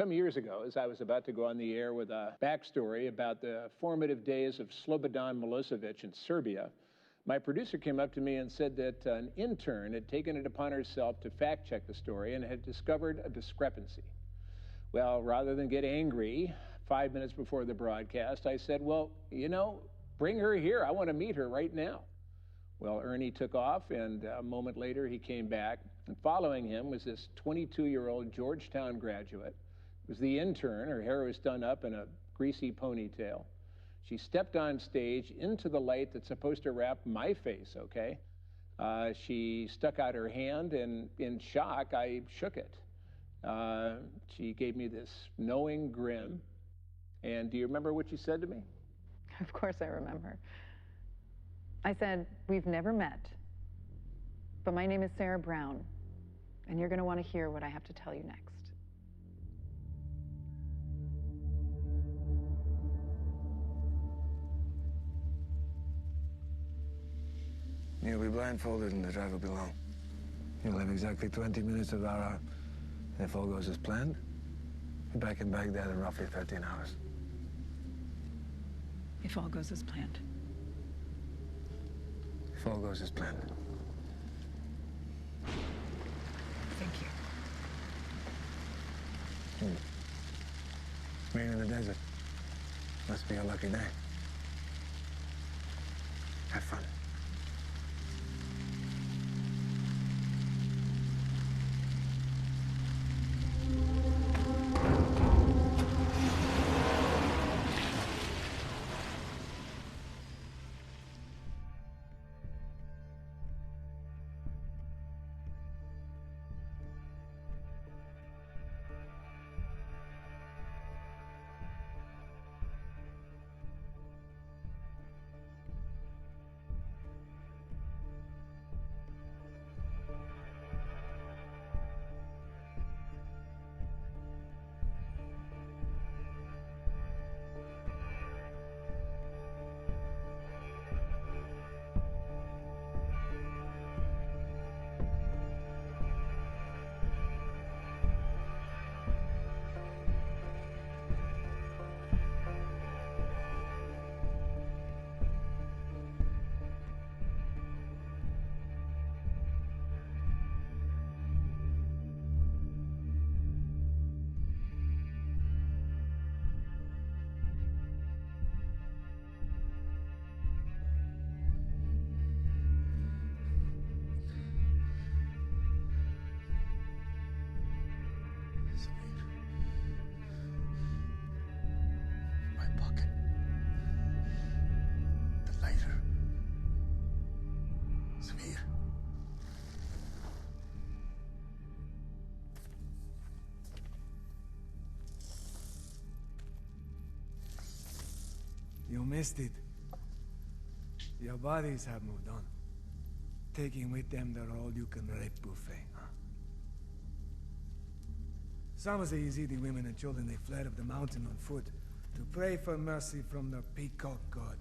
Some years ago, as I was about to go on the air with a backstory about the formative days of Slobodan Milosevic in Serbia, my producer came up to me and said that an intern had taken it upon herself to fact-check the story and had discovered a discrepancy. Well, rather than get angry 5 minutes before the broadcast, I said, well, you know, bring her here. I want to meet her right now. Well, Ernie took off, and a moment later he came back, and following him was this 22-year-old Georgetown graduate. It was the intern. Her hair was done up in a greasy ponytail. She stepped on stage into the light that's supposed to wrap my face, okay? She stuck out her hand, and in shock, I shook it. She gave me this knowing grin. And do you remember what she said to me? Of course I remember. I said, we've never met, but my name is Sarah Brown, and you're going to want to hear what I have to tell you next. You'll be blindfolded and the drive will be long. You'll have exactly 20 minutes of our hour. If all goes as planned, be back in Baghdad in roughly 13 hours. If all goes as planned. If all goes as planned. Thank you. Rain in the desert. Must be a lucky day. Have fun. You missed it. Your bodies have moved on. Taking with them their all-you-can-rape buffet, huh? Some of the Yazidi women and children, they fled up the mountain on foot to pray for mercy from their peacock god.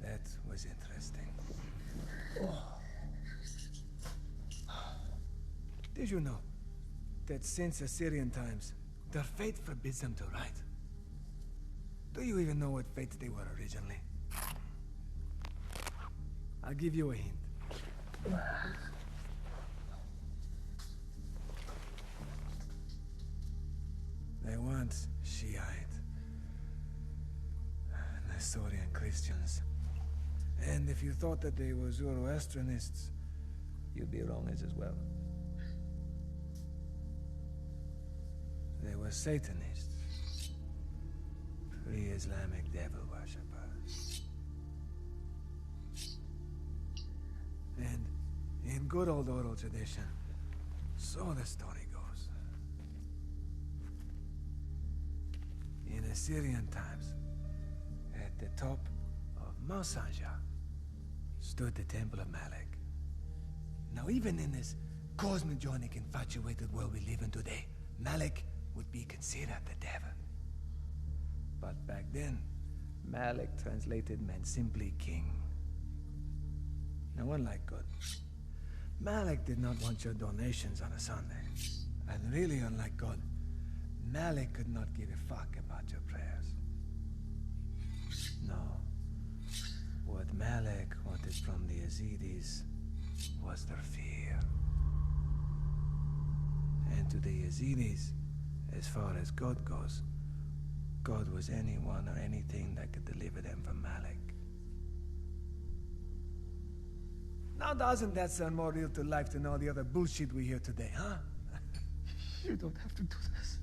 That was interesting. Did you know that since Assyrian times, their fate forbids them to write? Do you even know what fates they were originally? I'll give you a hint. They weren't Shiite, Nestorian Christians. And if you thought that they were Zoroastrianists, you'd be wrong as well. They were Satanists. Pre-Islamic devil worshippers. And in good old oral tradition, so the story goes. In Assyrian times, at the top of Mount Sanja, stood the Temple of Malek. Now even in this cosmogonic infatuated world we live in today, Malek would be considered the devil. But back then, Malek translated meant simply king. Now, unlike God, Malek did not want your donations on a Sunday. And really, unlike God, Malik could not give a fuck about your prayers. No. What Malik wanted from the Yazidis was their fear. And to the Yazidis, as far as God goes, God was anyone or anything that could deliver them from Malik. Now doesn't that sound more real to life than all the other bullshit we hear today, huh? You don't have to do this.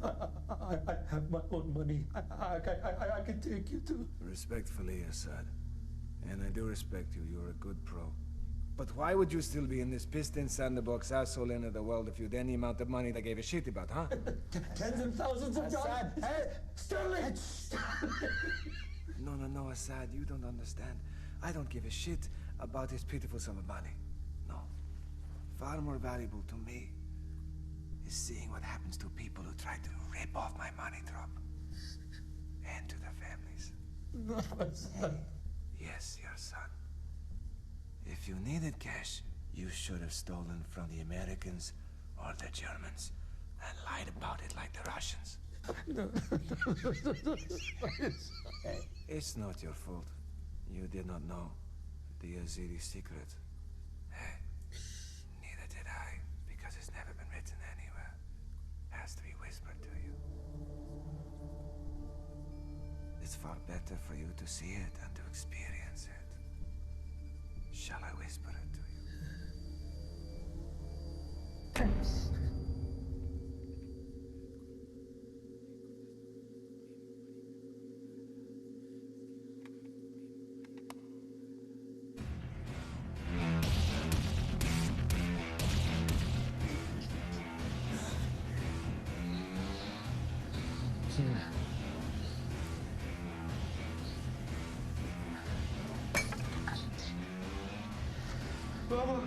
I have my own money. I can take you to... Respectfully, Assad. And I do respect you. You're a good pro. But why would you still be in this piston sandbox asshole end of the world if you'd any amount of money they gave a shit about, huh? Tens and thousands of dollars. Hey, Sterling! No, Assad, you don't understand. I don't give a shit about this pitiful sum of money. No. Far more valuable to me is seeing what happens to people who try to rip off my money drop. And to their families. No, Assad. Yes, your son. If you needed cash, you should have stolen from the Americans or the Germans and lied about it like the Russians. Hey, it's not your fault. You did not know the Yazidi secret. Hey, neither did I, because it's never been written anywhere. It has to be whispered to you. It's far better for you to see it and to experience it. Shall I whisper it to you? بابا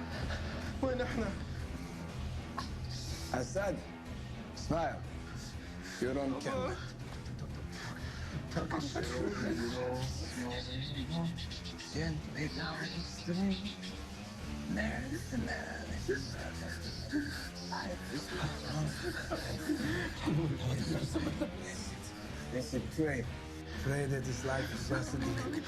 وين احنا؟ Assad, smile. You're on camera. Gently down the stream. Listen, pray. Pray that his life is just a dream.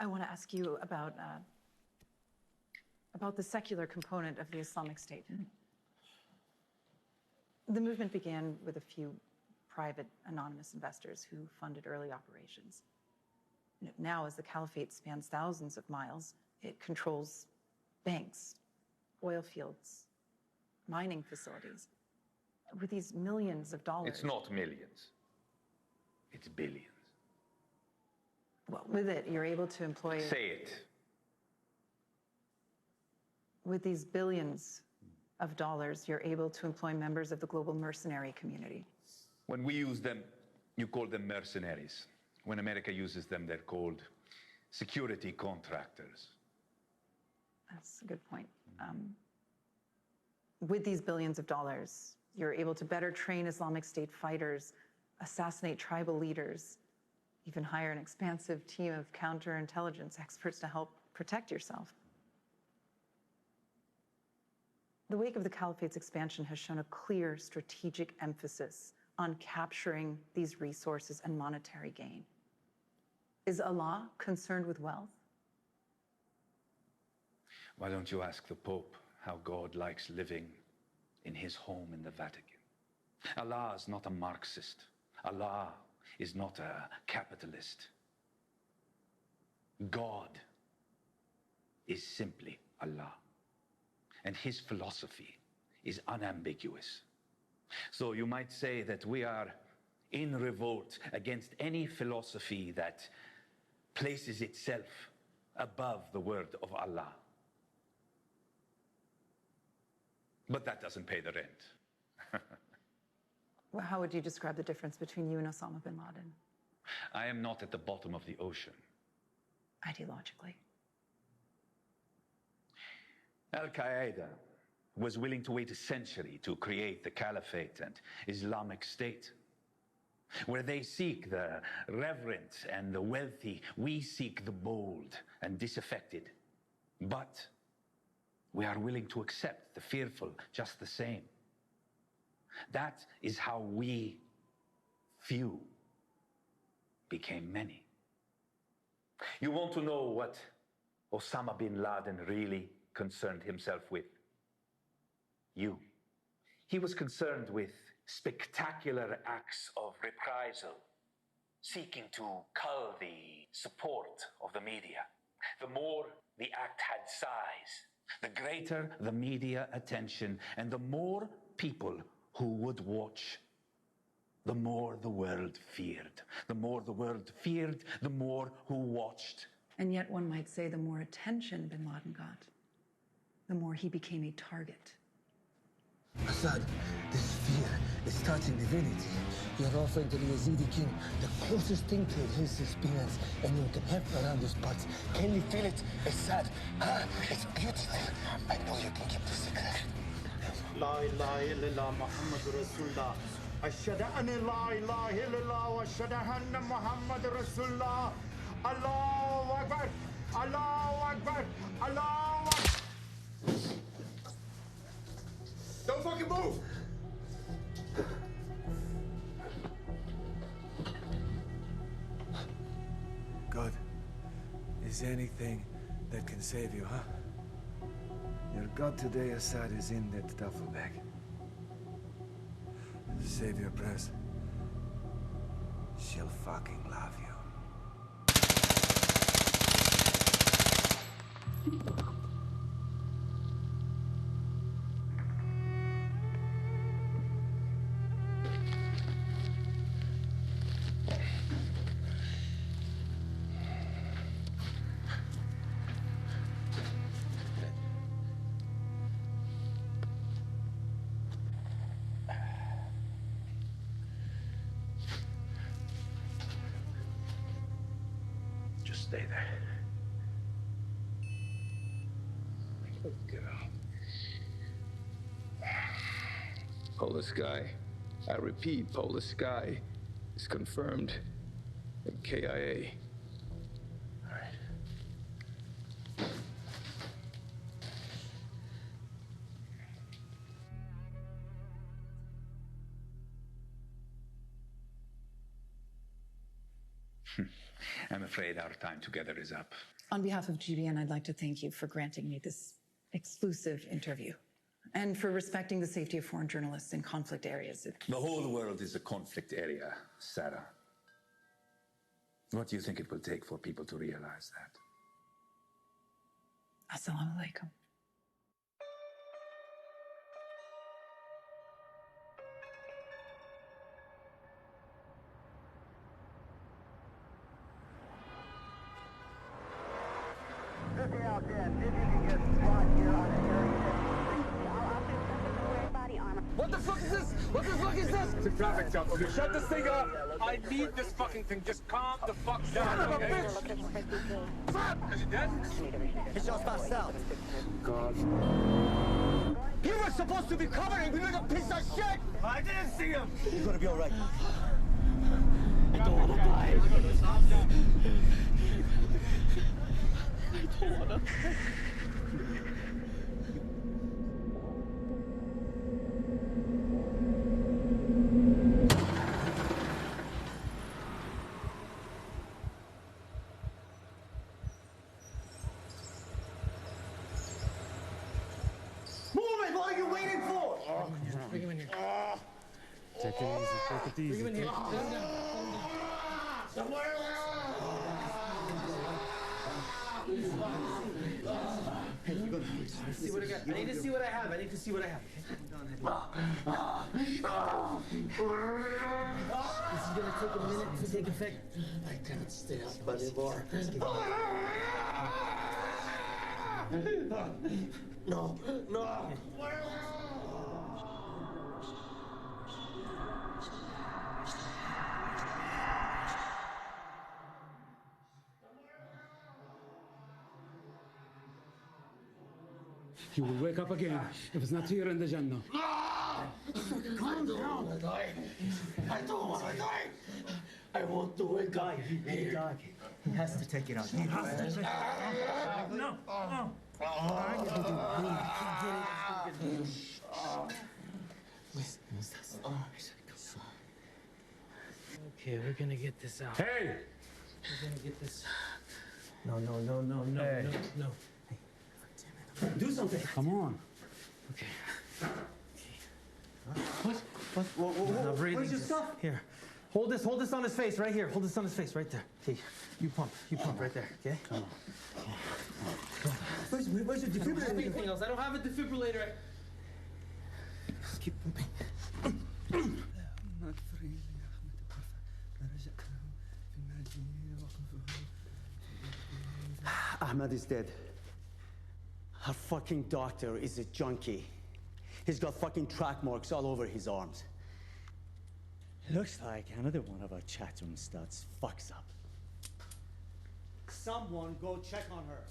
I want to ask you about the secular component of the Islamic State. The movement began with a few private, anonymous investors who funded early operations. Now, as the caliphate spans thousands of miles, it controls banks, oil fields, mining facilities. With these millions of dollars... It's not millions. It's billions. Well, with it, you're able to employ... Say it. With these billions of dollars, you're able to employ members of the global mercenary community. When we use them, you call them mercenaries. When America uses them, they're called security contractors. That's a good point. With these billions of dollars, you're able to better train Islamic State fighters, assassinate tribal leaders, even hire an expansive team of counterintelligence experts to help protect yourself. The wake of the Caliphate's expansion has shown a clear strategic emphasis on capturing these resources and monetary gain. Is Allah concerned with wealth? Why don't you ask the Pope how God likes living in his home in the Vatican? Allah is not a Marxist. Allah is not a capitalist. God is simply Allah. And his philosophy is unambiguous. So you might say that we are in revolt against any philosophy that places itself above the word of Allah. But that doesn't pay the rent. Well, how would you describe the difference between you and Osama bin Laden? I am not at the bottom of the ocean. Ideologically. Al-Qaeda was willing to wait a century to create the Caliphate and Islamic State. Where they seek the reverent and the wealthy, we seek the bold and disaffected. But we are willing to accept the fearful just the same. That is how we, few, became many. You want to know what Osama bin Laden really concerned himself with? You. He was concerned with spectacular acts of reprisal, seeking to cull the support of the media. The more the act had size, the greater the media attention, and the more people who would watch, the more the world feared. The more the world feared, the more who watched. And yet one might say the more attention bin Laden got, the more he became a target. Assad, this fear is touching divinity. You're offering to the Yazidi king the closest thing to his experience anyone can have around these parts. Can you feel it, Assad? It's beautiful. I know you can keep the secret. لا إله إلا الله محمد رسول الله أشهد أن لا إله إلا الله وأشهد أن محمد رسول الله الله أكبر الله أكبر الله أكبر. Don't fucking move! Good. Is there anything that can save you, huh? Your God today, Assad, is in that duffel bag. Save your press. She'll fucking love you. Stay there. Good girl. Polar sky. I repeat, polar sky is confirmed. KIA. All right. I'm afraid our time together is up. On behalf of GBN, I'd like to thank you for granting me this exclusive interview and for respecting the safety of foreign journalists in conflict areas. The whole world is a conflict area, Sarah. What do you think it will take for people to realize that? Assalamu alaikum. What the fuck is this? What the fuck is this? It's a traffic stop. Okay, shut this thing up. I need this fucking thing. Just calm the fuck down. Son of a bitch! Fuck! Is he dead? He just passed out. God. You were supposed to be covering me like a piece of shit! I didn't see him. You're gonna be all right. I don't want to die. I don't want to die. Move it! What are you waiting for? Bring him in here. Take it easy, take it easy. Bring him in here. Put him down. Let's see what I got. I need to see what I have. I need to see what I have. This is gonna take a minute to take effect. I can't stay up anymore. No, no. He will wake up again if it's not here in the Jannah. Calm down. I don't want to die. I don't want to die. I want to wake up. Hey, dog. He has to take it out. He has to take it out. No. No. Okay, we're gonna get this out. Hey! We're gonna get this. No, no, no, no, no, Hey. no, no. Hey, do something. Come on. Okay. What? Where's your stuff? Here. Hold this on his face, right here. Hold this on his face, right there. Okay. You pump right there, okay? Come on. Where's your defibrillator? Anything else? I don't have a defibrillator. Just keep pumping. Ahmed is dead. Our fucking doctor is a junkie. He's got fucking track marks all over his arms. Looks like another one of our chatroom studs fucks up. Someone go check on her.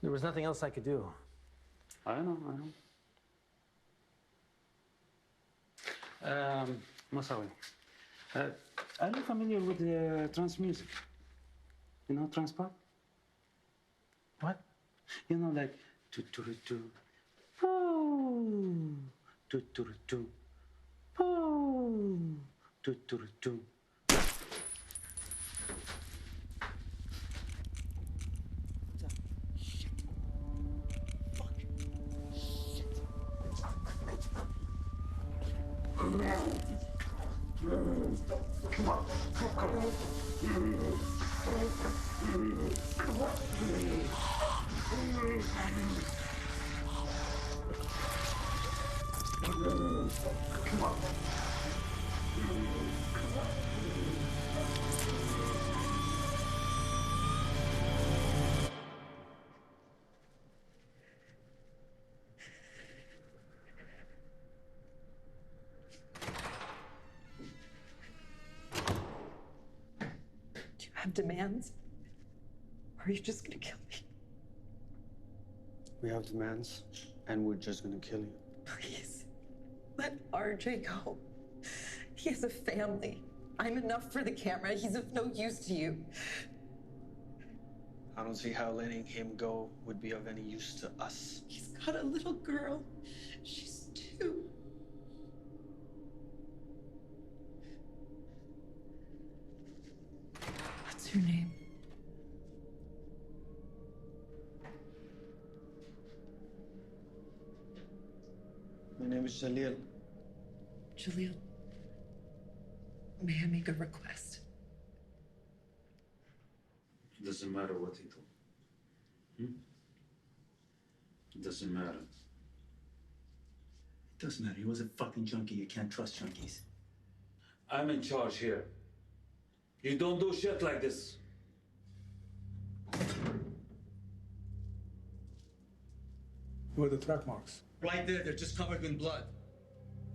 There was nothing else I could do. I know. Masawi, are you familiar with trance music? You know trance pop? What? You know, like tu-tu-tu, poo, tu-tu-tu, poo, tu-tu-tu. Do you have demands? Or are you just gonna kill me? We have demands, and we're just gonna kill you. Please, let RJ go. He has a family. I'm enough for the camera. He's of no use to you. I don't see how letting him go would be of any use to us. He's got a little girl. She's 2. What's your name? My name is Jalil. Jalil, may I make a request? It doesn't matter what he told. It doesn't matter. It doesn't matter. He was a fucking junkie. You can't trust junkies. I'm in charge here. You don't do shit like this. Where are the track marks? Right there, they're just covered in blood.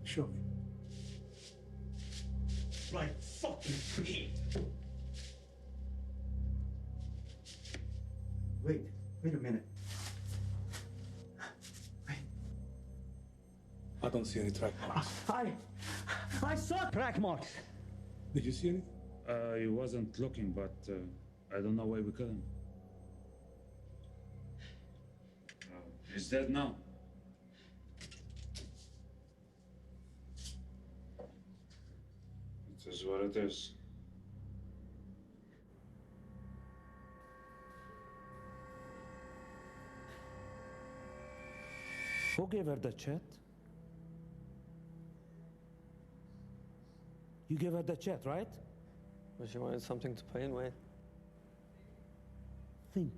Show me. Right fucking here. Wait a minute. I don't see any track marks. I saw track marks. Did you see anything? I wasn't looking, but I don't know why we couldn't. He's dead now. It is what it is. Who gave her the chat? You gave her the chat, right? Well, she wanted something to play with. Think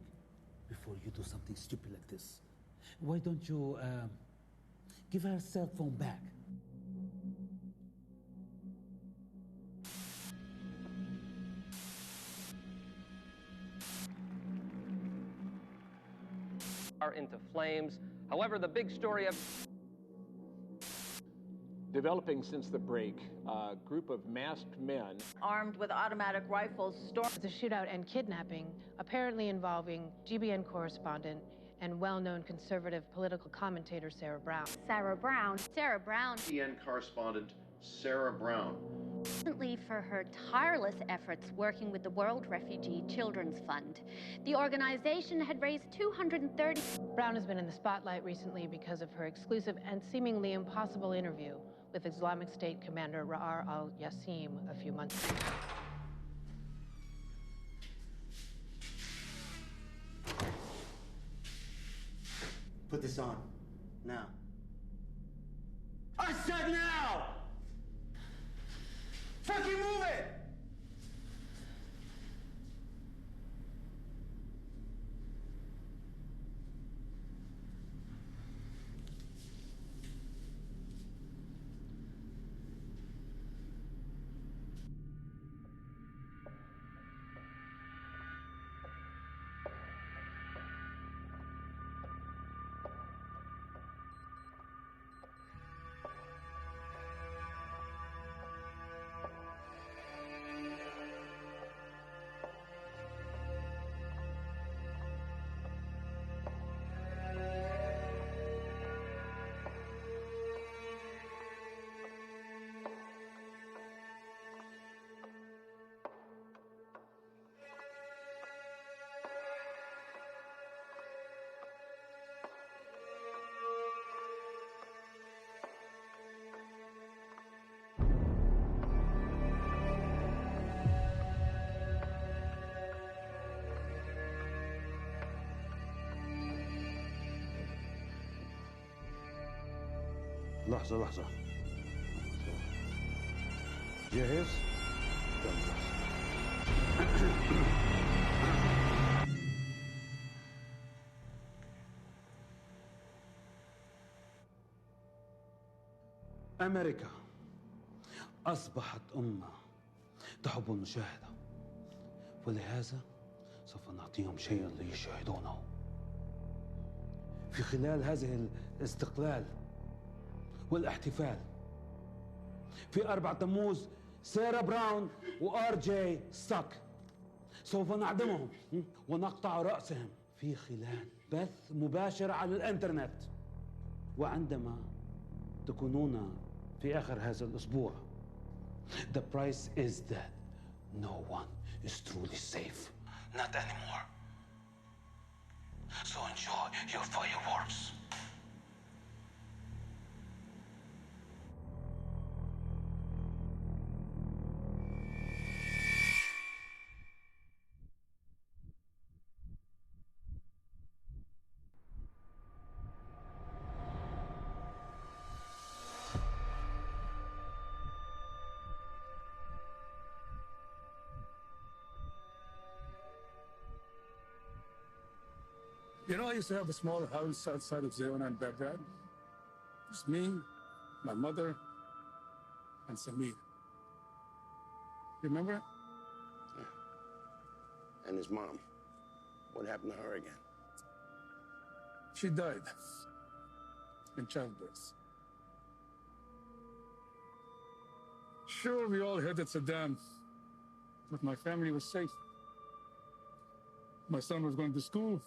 before you do something stupid like this. Why don't you give her cell phone back? Are into flames. However, the big story of Developing since the break, a group of masked men armed with automatic rifles stormed the shootout and kidnapping, apparently involving GBN correspondent and well-known conservative political commentator Sarah Brown. Sarah Brown. GBN correspondent Sarah Brown. Recently, for her tireless efforts working with the World Refugee Children's Fund. The organization had raised $230. Brown has been in the spotlight recently because of her exclusive and seemingly impossible interview with Islamic State Commander Ra'ar al-Yassim a few months ago. Put this on. Now. I said now! Fucking move it! لحظة جاهز؟ يلا. أمريكا أصبحت أمة تحب المشاهدة، ولهذا سوف نعطيهم شيئا ليشاهدونه. في خلال هذه الاستقلال والاحتفال في 4 تموز سارة براون وآر جي ستاك سوف نعدمهم ونقطع رأسهم في خلال بث مباشر على الانترنت. وعندما تكونون في آخر هذا الأسبوع the price is that no one is truly safe, not anymore. So enjoy your fireworks. You know, I used to have a small house outside of Zayona in Baghdad. It's me, my mother, and Samir. You remember? And his mom. What happened to her again? She died in childbirth. Sure, we all hated Saddam, but my family was safe. My son was going to school.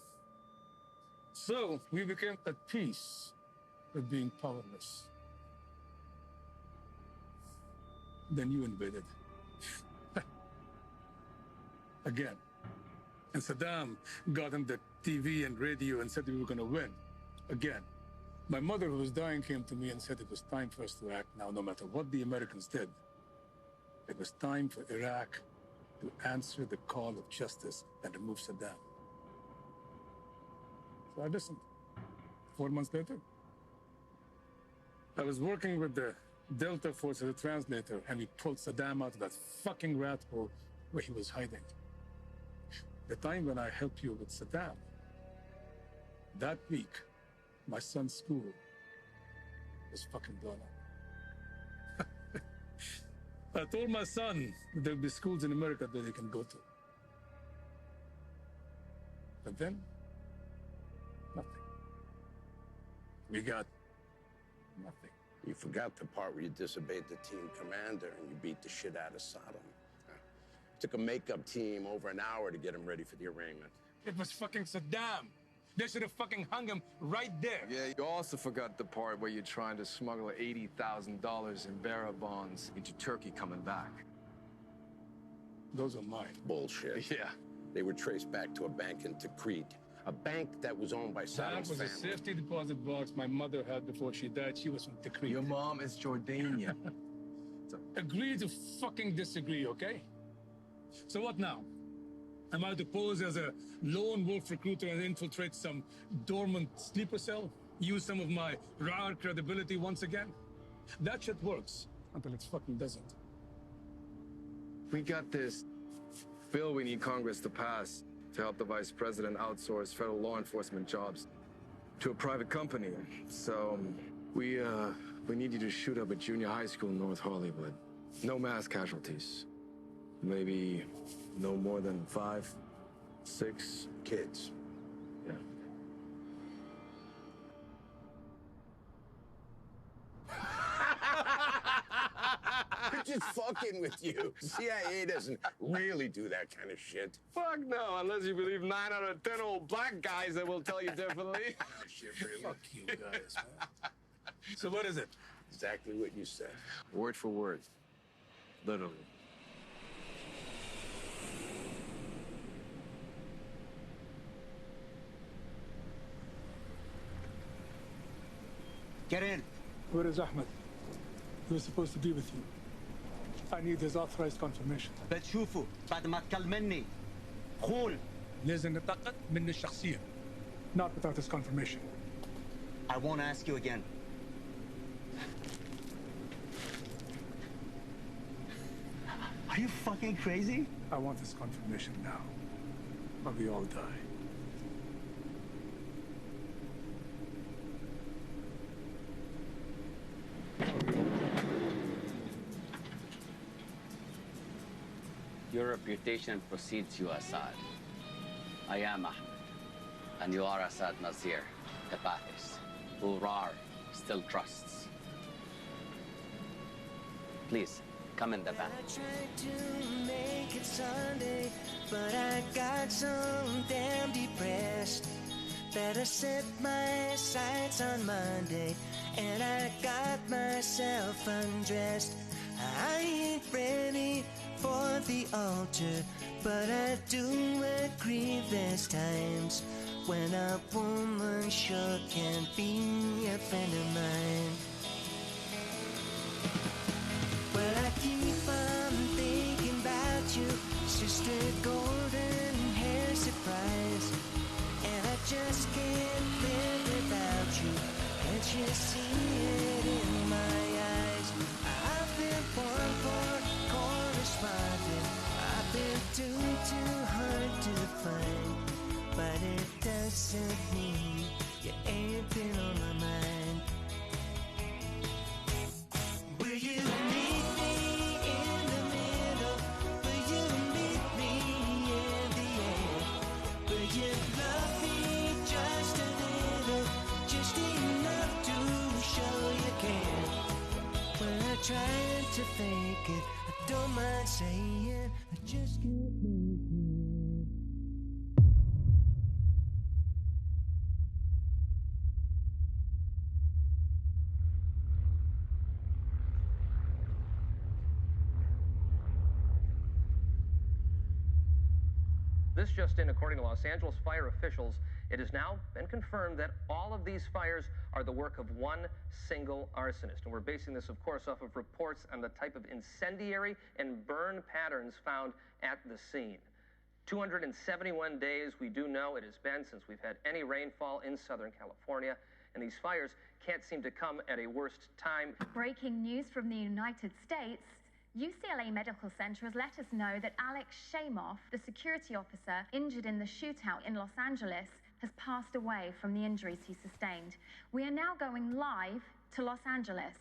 So we became at peace with being powerless. Then you invaded. Again. And Saddam got on the TV and radio and said we were going to win. Again. My mother, who was dying, came to me and said it was time for us to act now, no matter what the Americans did. It was time for Iraq to answer the call of justice and remove Saddam. So I listened. 4 months later, I was working with the Delta Force as a translator, and we pulled Saddam out of that fucking rat hole where he was hiding. The time when I helped you with Saddam, that week, my son's school was fucking blown up. I told my son that there'll be schools in America that he can go to. But then, nothing. We got nothing. You forgot the part where you disobeyed the team commander and you beat the shit out of Saddam. Took a makeup team over an hour to get him ready for the arraignment. It was fucking Saddam. They should have fucking hung him right there. Yeah, you also forgot the part where you're trying to smuggle $80,000 in bearer bonds into Turkey coming back. Those are mine. Bullshit. Yeah. They were traced back to a bank in Tikrit, a bank that was owned by Saddam's That was family. a safety deposit box my mother had before she died. She was from Tikrit. Your mom is Jordanian. Agree to fucking disagree, okay? So what now? Am I to pose as a lone wolf recruiter and infiltrate some dormant sleeper cell? Use some of my rare credibility once again? That shit works until it fucking doesn't. We got this bill we need Congress to pass to help the vice president outsource federal law enforcement jobs to a private company. So we need you to shoot up a junior high school in North Hollywood. No mass casualties. Maybe no more than 5, 6 kids. Yeah. I'm just fucking with you. CIA doesn't really do that kind of shit. Fuck no, unless you believe 9 out of 10 old black guys that will tell you differently. Fuck you guys, man. So what is it? Exactly what you said. Word for word. Literally. Get in. Where is Ahmed? He was supposed to be with you. I need his authorized confirmation. بتشوفه بعد ما تكلمني. قول. لازم نتأكد من الشخصية. Not without his confirmation. I won't ask you again. Are you fucking crazy? I want his confirmation now, or we all die. Your reputation precedes you, Assad. I am Ahmed, and you are Assad Nazir, the Ba'athist, who Rar still trusts. Please, come in the van. I tried to make it Sunday, but I got so damn depressed that I set my sights on Monday, and I got myself undressed. I ain't ready for the altar, but I do agree there's times when a woman sure can be a friend of mine. Well, I keep on thinking about you, Sister Golden Hair Surprise, and I just can't live without you. Can't you see it in my eyes? I've been born for corresponding. I've been too hard to find, but it doesn't mean you ain't been on my mind. make it. I don't mind saying I just can't make it. This just in, according to Los Angeles fire officials, it has now been confirmed that all of these fires are the work of one single arsonist. And we're basing this, of course, off of reports on the type of incendiary and burn patterns found at the scene. 271 days, we do know it has been since we've had any rainfall in Southern California, and these fires can't seem to come at a worse time. Breaking news from the United States. UCLA Medical Center has let us know that Alex Shamoff, the security officer injured in the shootout in Los Angeles, has passed away from the injuries he sustained. We are now going live to Los Angeles.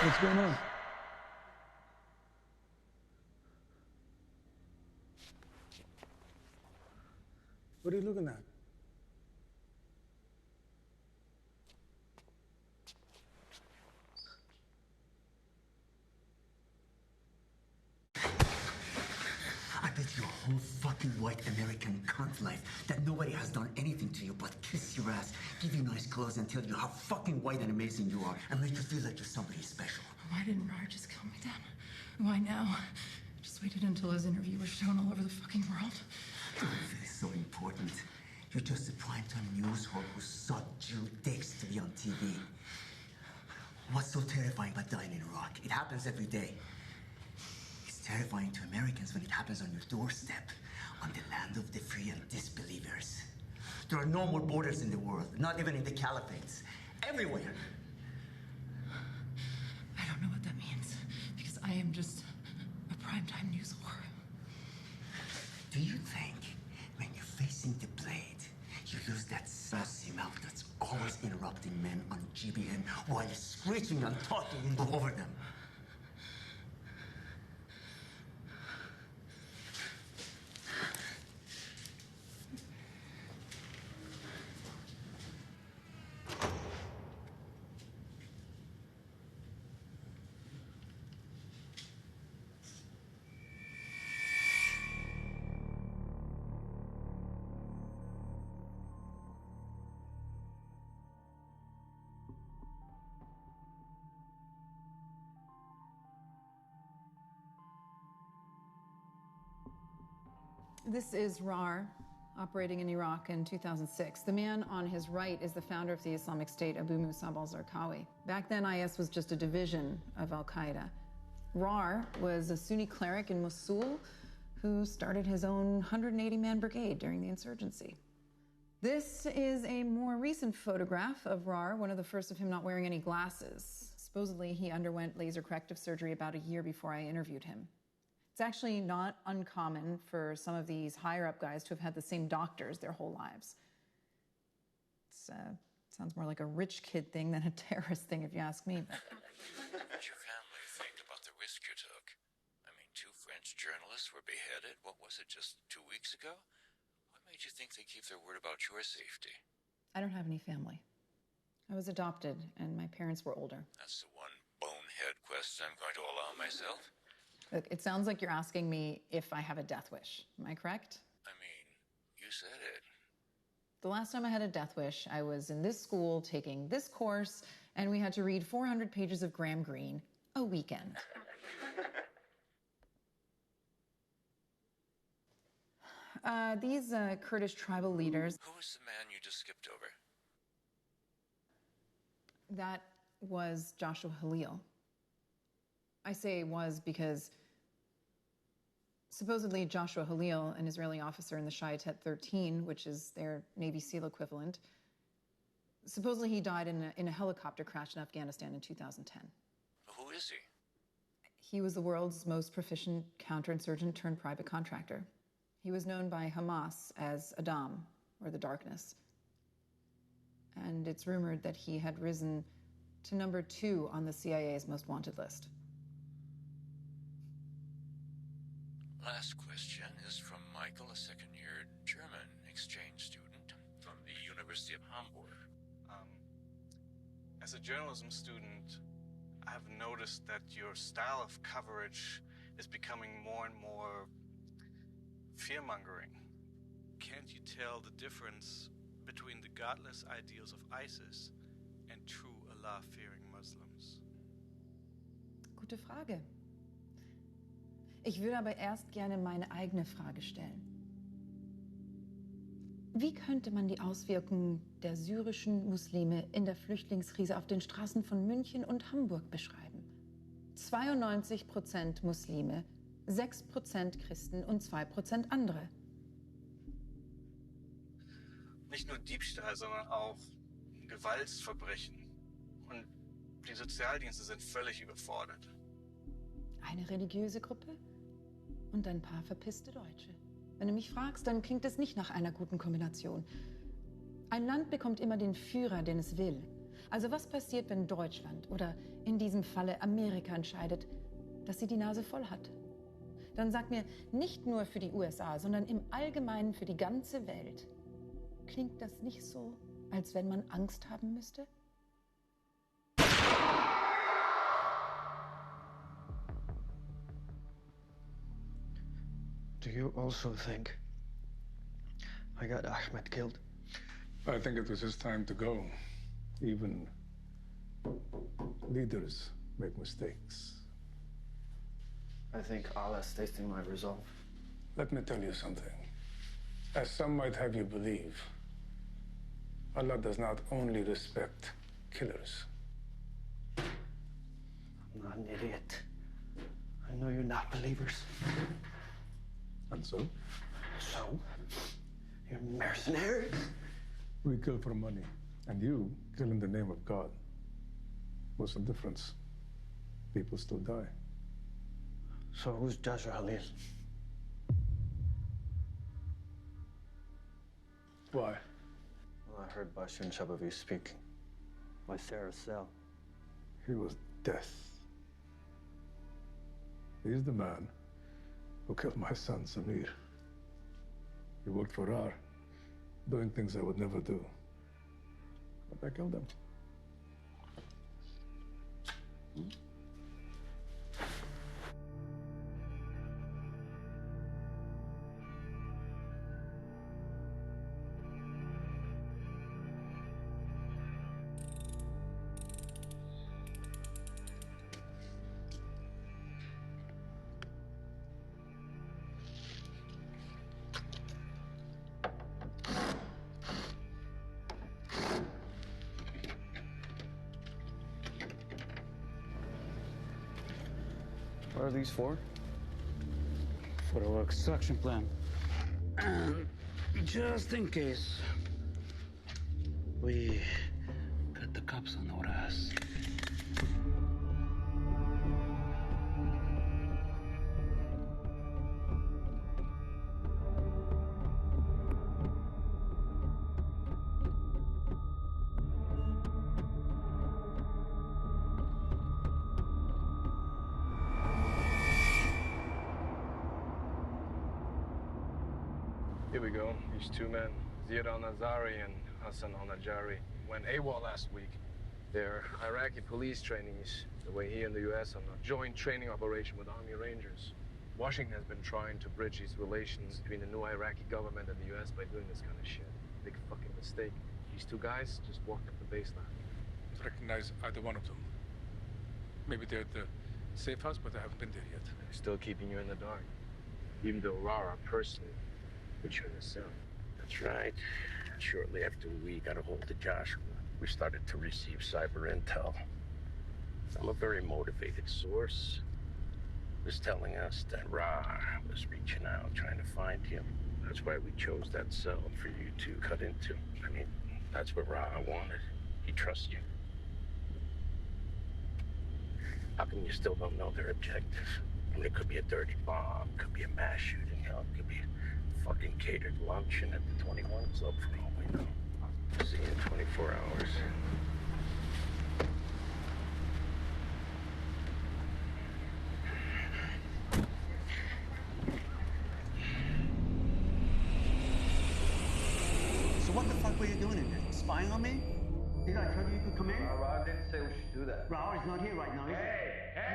What's going on? What are you looking at? I bet your whole fucking white American cunt life that nobody has done anything to you but kiss your ass, give you nice clothes, and tell you how fucking white and amazing you are, and make you feel like you're somebody special. Why didn't Rar just calm me down? Why now? Just waited until his interview was shown all over the fucking world. Don't feel it's so important. You're just a primetime news whore who sucked Jew dicks to be on TV. What's so terrifying about dying in Iraq? It happens every day. It's terrifying to Americans when it happens on your doorstep, on the land of the free and disbelievers. There are no more borders in the world, not even in the caliphates. Everywhere. I don't know what that means, because I am just a primetime news whore. Do you think when you're facing the blade, you use that sassy mouth that's always interrupting men on GBN while you're screeching and talking over them? This is Rar, operating in Iraq in 2006. The man on his right is the founder of the Islamic State, Abu Musab al-Zarqawi. Back then, IS was just a division of al-Qaeda. Rar was a Sunni cleric in Mosul who started his own 180-man brigade during the insurgency. This is a more recent photograph of Rar, one of the first of him not wearing any glasses. Supposedly, he underwent laser corrective surgery about a year before I interviewed him. It's actually not uncommon for some of these higher-up guys to have had the same doctors their whole lives. It sounds more like a rich kid thing than a terrorist thing, if you ask me. But What did your family think about the risk you took? I mean, 2 French journalists were beheaded, what was it, just 2 weeks ago? What made you think they'd keep their word about your safety? I don't have any family. I was adopted, and my parents were older. That's the one bonehead question I'm going to allow myself. Look, it sounds like you're asking me if I have a death wish. Am I correct? I mean, said it. The last time I had a death wish, I was in this school taking this course, and we had to read 400 pages of Graham Greene a weekend. These Kurdish tribal leaders... Who was the man you just skipped over? That was Joshua Halil. I say was because supposedly Joshua Halil, an Israeli officer in the Shayatet 13, which is their Navy SEAL equivalent, supposedly he died in a helicopter crash in Afghanistan in 2010. Who is he? He was the world's most proficient counterinsurgent turned private contractor. He was known by Hamas as Adam, or the Darkness. And it's rumored that he had risen to number 2 on the CIA's most wanted list. Last question is from Michael, a second-year German exchange student from the University of Hamburg. As a journalism student, I've noticed that your style of coverage is becoming more and more fear-mongering. Can't you tell the difference between the godless ideals of ISIS and true Allah-fearing Muslims? Gute Frage. Ich würde aber erst gerne meine eigene Frage stellen. Wie könnte man die Auswirkungen der syrischen Muslime in der Flüchtlingskrise auf den Straßen von München und Hamburg beschreiben? 92% Muslime, 6% Christen und 2% andere. Nicht nur Diebstahl, sondern auch Gewaltverbrechen. Und die Sozialdienste sind völlig überfordert. Eine religiöse Gruppe und ein paar verpisste Deutsche. Wenn du mich fragst, dann klingt es nicht nach einer guten Kombination. Ein Land bekommt immer den Führer, den es will. Also was passiert, wenn Deutschland oder in diesem Falle Amerika entscheidet, dass sie die Nase voll hat? Dann sag mir, nicht nur für die USA, sondern im Allgemeinen für die ganze Welt. Klingt das nicht so, als wenn man Angst haben müsste? Do you also think I got Ahmed killed? I think it was his time to go. Even leaders make mistakes. I think Allah's tasting my resolve. Let me tell you something. As some might have you believe, Allah does not only respect killers. I'm not an idiot. I know you're not believers. And so? So? You're mercenaries? We kill for money, and you kill in the name of God. What's the difference? People still die. So who's Joshua Halil? Why? Well, I heard Bashir and Shabavi speaking. By Sarah's cell. He was death. He's the man who killed my son, Samir. He worked for Rar, doing things I would never do. But I killed him. What are these for? For our extraction plan. And just in case we got the cops on our ass. Here we go. These two men, Ziad al-Nazari and Hassan al-Najari, went AWOL last week. They're Iraqi police trainees, the way he and the U.S. on a joint training operation with Army Rangers. Washington has been trying to bridge these relations between the new Iraqi government and the U.S. by doing this kind of shit. Big fucking mistake. These two guys just walked up the baseline. I don't recognize either one of them. Maybe they're at the safe house, but I haven't been there yet. They're still keeping you in the dark. Even though Rara personally put you in the cell. That's right. Shortly after we got a hold of Joshua, we started to receive cyber intel. From a very motivated source was telling us that Ra was reaching out, trying to find him. That's why we chose that cell for you to cut into. I mean, that's what Ra wanted. He trusts you. How come you still don't know their objective? I mean, it could be a dirty bomb, could be a mass shooting, hell, it could be a fucking catered luncheon at the 21 Club for all we know. See you in 24 hours. So what the fuck were you doing in there? Spying on me? Did I tell you you could come in? I didn't say we should do that. Raul is not here right now, is Hey!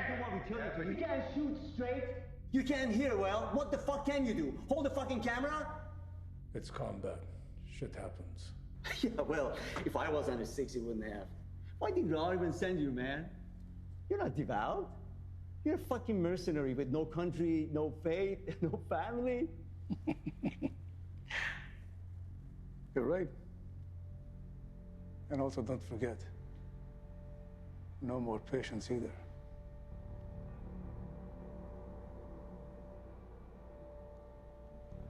You do what we tell you to. You can't shoot straight. You can't hear well. What the fuck can you do? Hold the fucking camera? It's combat. Shit happens. Yeah, well, if I was under 6, he wouldn't have. Why did Raul even send you, man? You're not devout. You're a fucking mercenary with no country, no faith, no family. You're right. And also don't forget, no more patience either.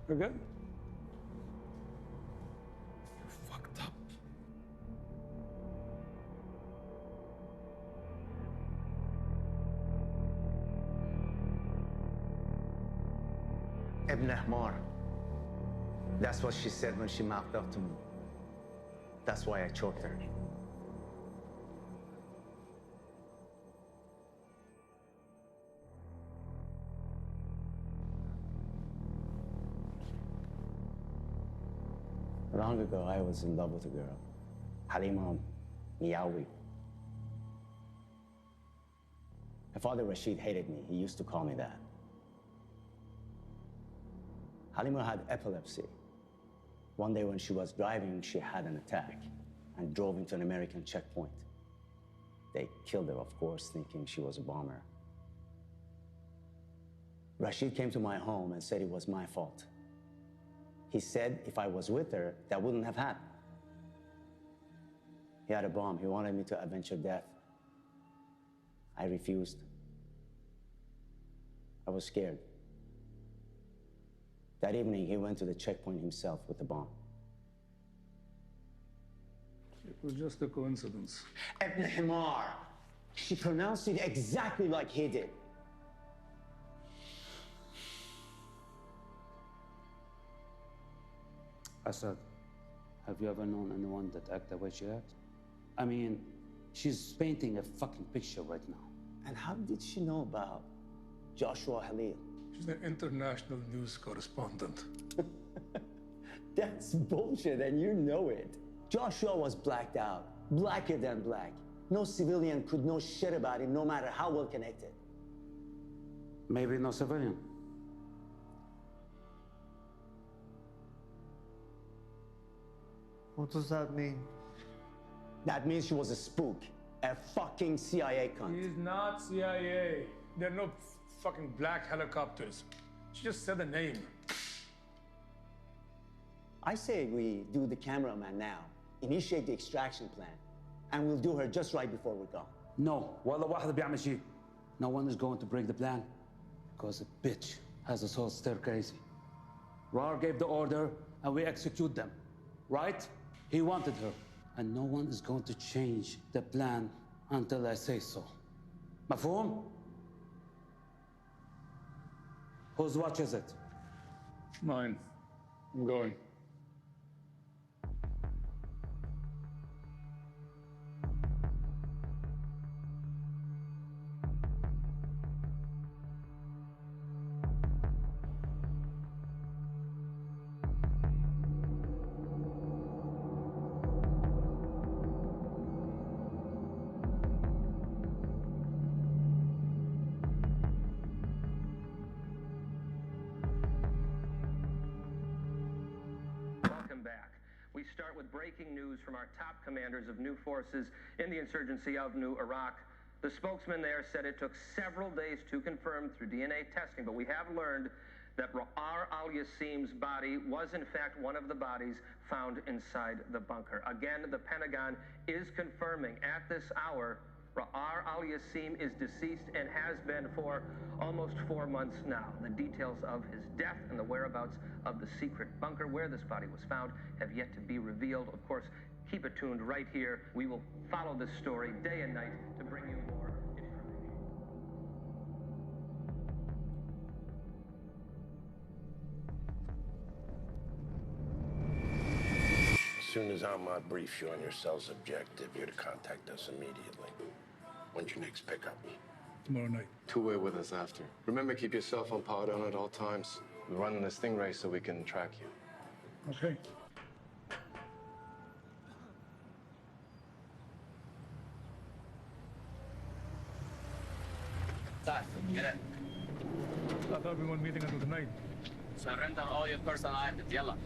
You're good? You're fucked up. Ibn Ahmar. That's what she said when she mouthed up to me. That's why I choked her. Long ago, I was in love with a girl, Halima Miawi. Her father, Rashid, hated me. He used to call me that. Halima had epilepsy. One day when she was driving, she had an attack and drove into an American checkpoint. They killed her, of course, thinking she was a bomber. Rashid came to my home and said it was my fault. He said if I was with her, that wouldn't have happened. He had a bomb. He wanted me to avenge her death. I refused. I was scared. That evening, he went to the checkpoint himself with the bomb. It was just a coincidence. Ibn Himar. She pronounced it exactly like he did. Asad, have you ever known anyone that acts the way she acts? I mean, she's painting a fucking picture right now. And how did she know about Joshua Halil? She's an international news correspondent. That's bullshit, and you know it. Joshua was blacked out, blacker than black. No civilian could know shit about him, no matter how well connected. Maybe no civilian. What does that mean? That means she was a spook, a fucking CIA cunt. She's not CIA. There are no fucking black helicopters. She just said the name. I say we do the cameraman now, initiate the extraction plan, and we'll do her just right before we're gone. No, والله واحد بيعمل شيء. No one is going to break the plan, because a bitch has us all stir crazy. Rar gave the order, and we execute them, right? He wanted her, and no one is going to change the plan until I say so. مفهوم? Whose watch is it? Mine. I'm going. We start with breaking news from our top commanders of new forces in the insurgency of New Iraq. The spokesman there said it took several days to confirm through DNA testing, but we have learned that Ra'ar al-Yassim's body was in fact one of the bodies found inside the bunker. Again, the Pentagon is confirming at this hour Ra'ar al-Yassim is deceased and has been for almost 4 months now. The details of his death and the whereabouts of the secret bunker where this body was found have yet to be revealed. Of course, keep it tuned right here. We will follow this story day and night to bring you more information. As soon as Ahmad briefs you on your cell's objective, you're to contact us immediately. When's your next pickup? Tomorrow night. Two-way with us after. Remember, keep your cell phone powered on at all times. We're running this stingray so we can track you. Okay. Get it. I thought we weren't meeting until tonight. Surrender all your personal items. Yalla.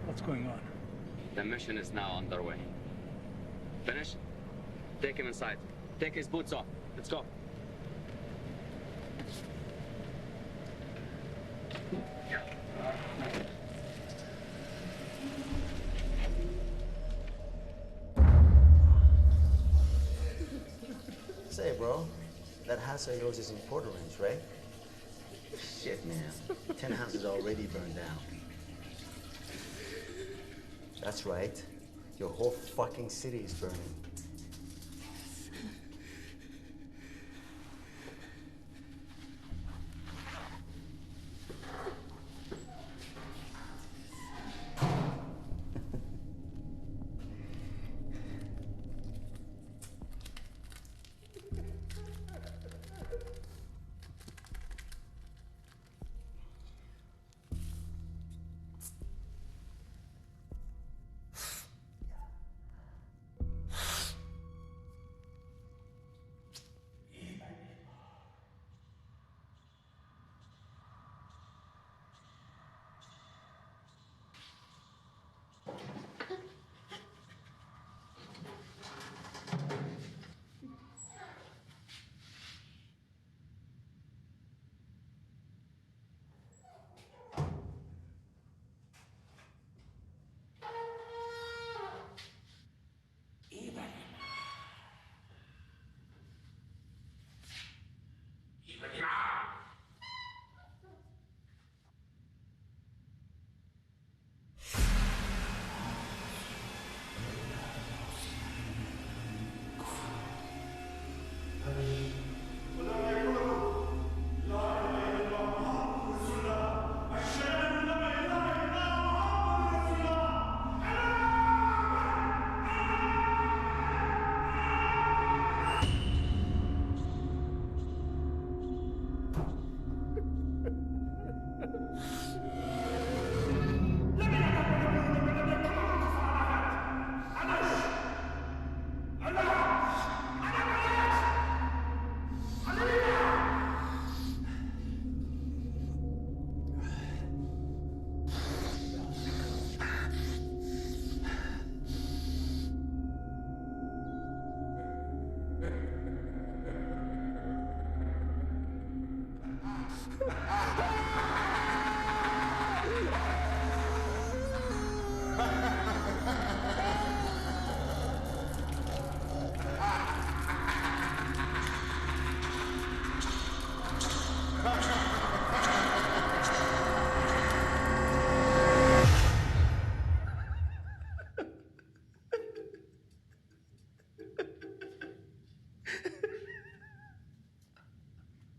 What's going on? The mission is now underway. Finish? Take him inside. Take his boots off. Let's go. Say, bro, that house of yours is in Porter Ranch, right? Shit, man. 10 houses already burned down. That's right. Your whole fucking city is burning.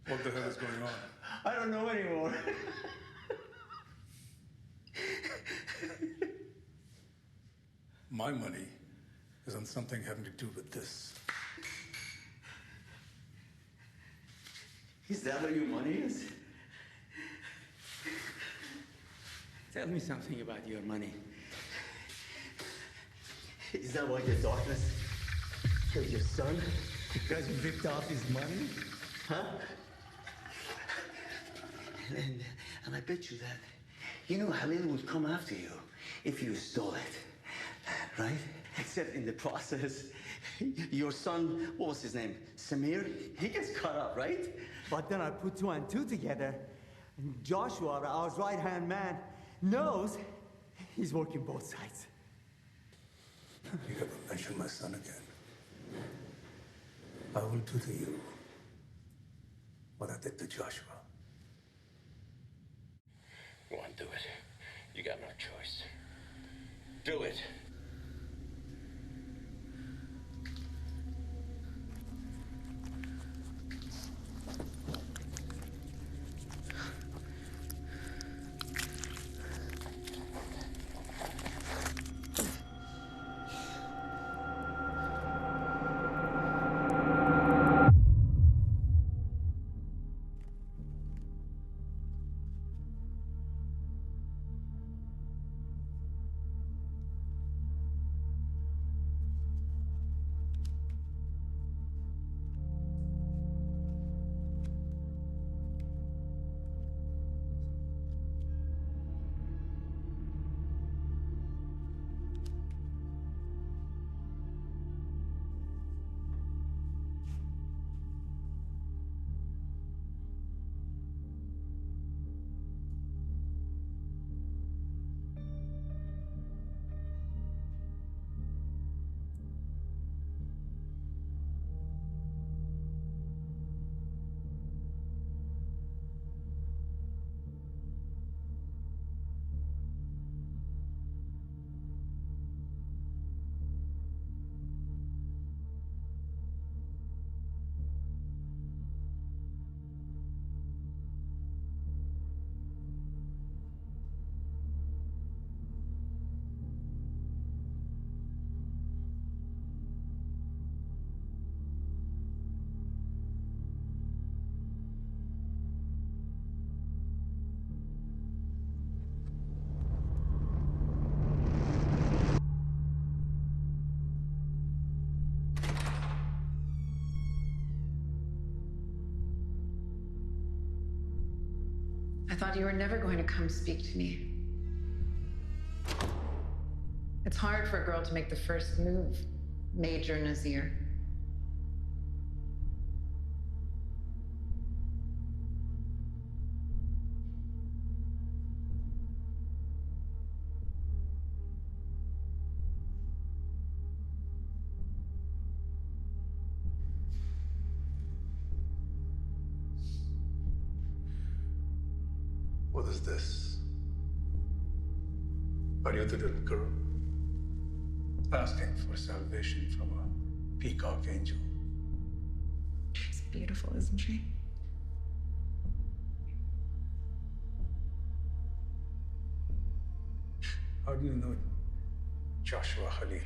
What the hell is going on? I don't know anymore. My money is on something having to do with this. Is that what your money is? Tell me something about your money. Is that why the darkness Killed your son because you ripped off his money? Huh? And I bet you that you knew Halil would come after you if you stole it, right? Except in the process, your son, what was his name? Samir? He gets caught up, right? But then I put 2 and 2 together, and Joshua, our right-hand man, knows he's working both sides. You ever mention my son again, I will do to you what I did to Joshua. Go on, do it. You got no choice. Do it. I thought you were never going to come speak to me. It's hard for a girl to make the first move, Major Nazir. What is this? Are you the little girl asking for salvation from a peacock angel? She's beautiful, isn't she? How do you know Joshua Khalil?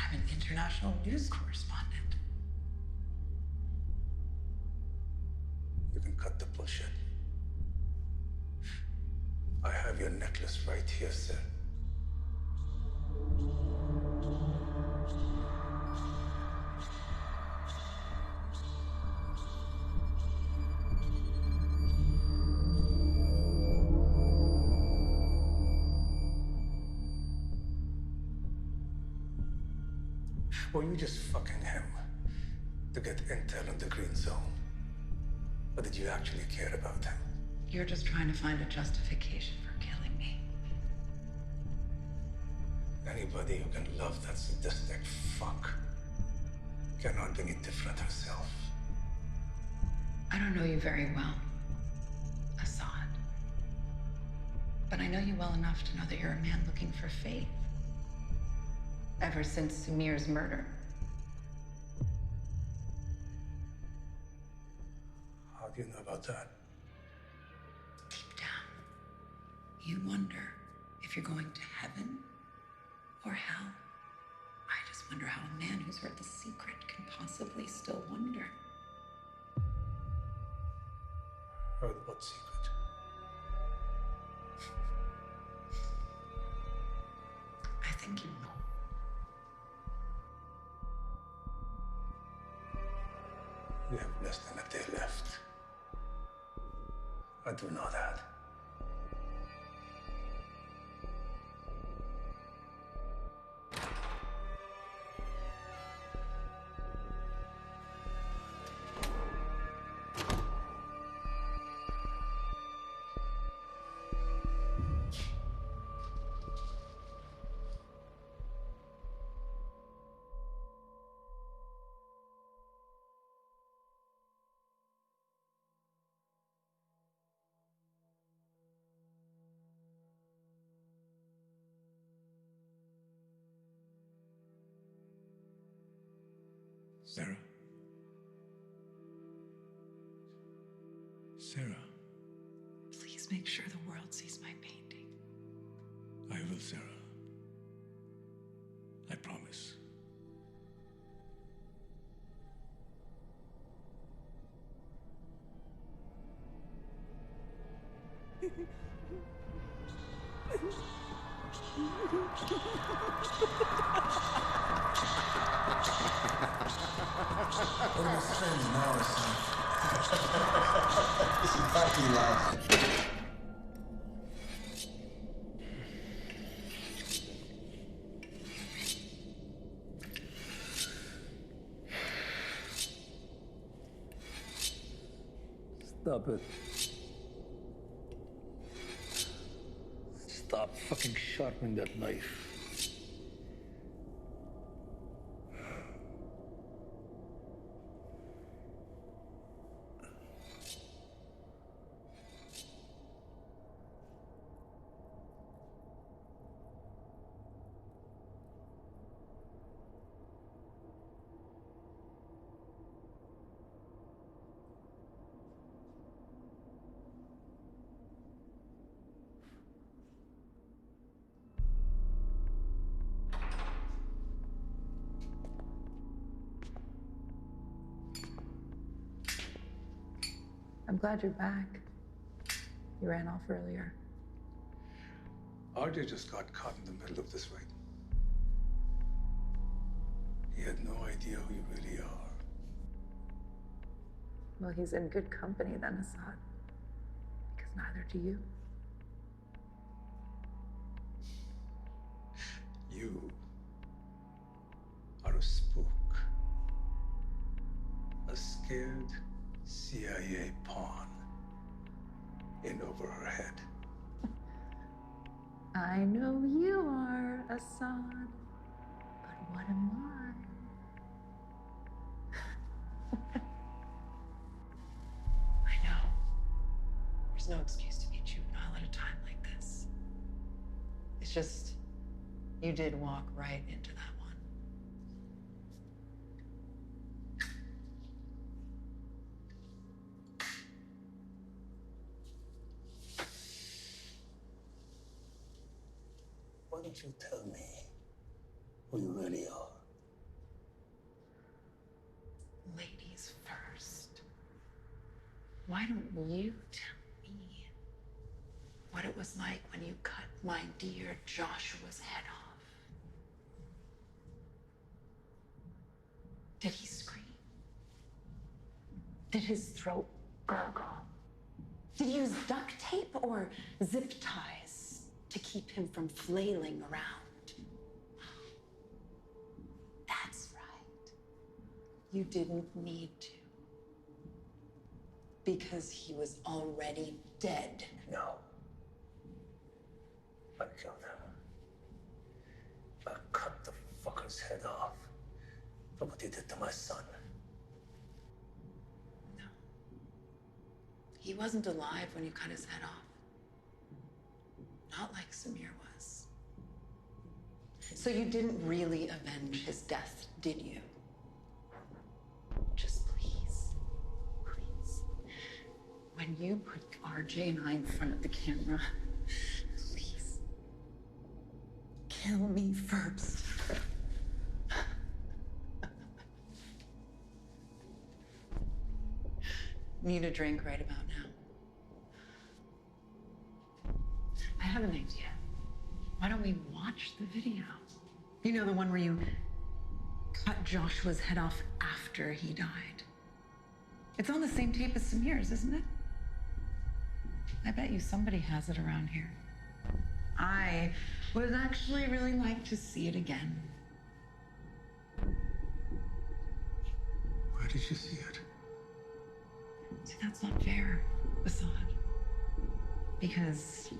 I'm an international news correspondent. You can cut the bullshit. I have your necklace right here, sir. Were you just fucking him to get intel on the green zone? Or did you actually care about him? You're just trying to find a justification for killing me. Anybody who can love that sadistic fuck cannot be any different herself. I don't know you very well, Assad. But I know you well enough to know that you're a man looking for faith. Ever since Samir's murder. How do you know about that? Deep down, you wonder if you're going to heaven or hell. I just wonder how a man who's heard the secret can possibly still wonder. Heard what secret? I think you know. We have less than a day left. I do know that. Sarah? Sarah? Please make sure the world sees my painting. I will, Sarah. I promise. What am I saying now, son? It's a fucking laugh. Stop it. Stop fucking sharpening that knife. I'm glad you're back. You ran off earlier. RJ just got caught in the middle of this fight. He had no idea who you really are. Well, he's in good company then, Assad. Because neither do you. You are a spook. A scared CIA pawn in over her head. I know you are, Assad. But what am I? I know. There's no excuse to be juvenile at a time like this. It's just, you did walk right into that one. Why don't you tell me who you really are? Ladies first. Why don't you tell me what it was like when you cut my dear Joshua's head off? Did he scream? Did his throat gurgle? Did he use duct tape or zip ties to keep him from flailing around? That's right. You didn't need to. Because he was already dead. No. I killed him. I cut the fucker's head off for what he did to my son. No. He wasn't alive when you cut his head off. Not like Samir was. So you didn't really avenge his death, did you? Just please, please. When you put RJ and I in front of the camera, please, kill me first. Need a drink right about now. I have an idea. Why don't we watch the video? You know, the one where you cut Joshua's head off after he died. It's on the same tape as Samir's, isn't it? I bet you somebody has it around here. I would actually really like to see it again. Where did you see it? See, that's not fair, Assad. Because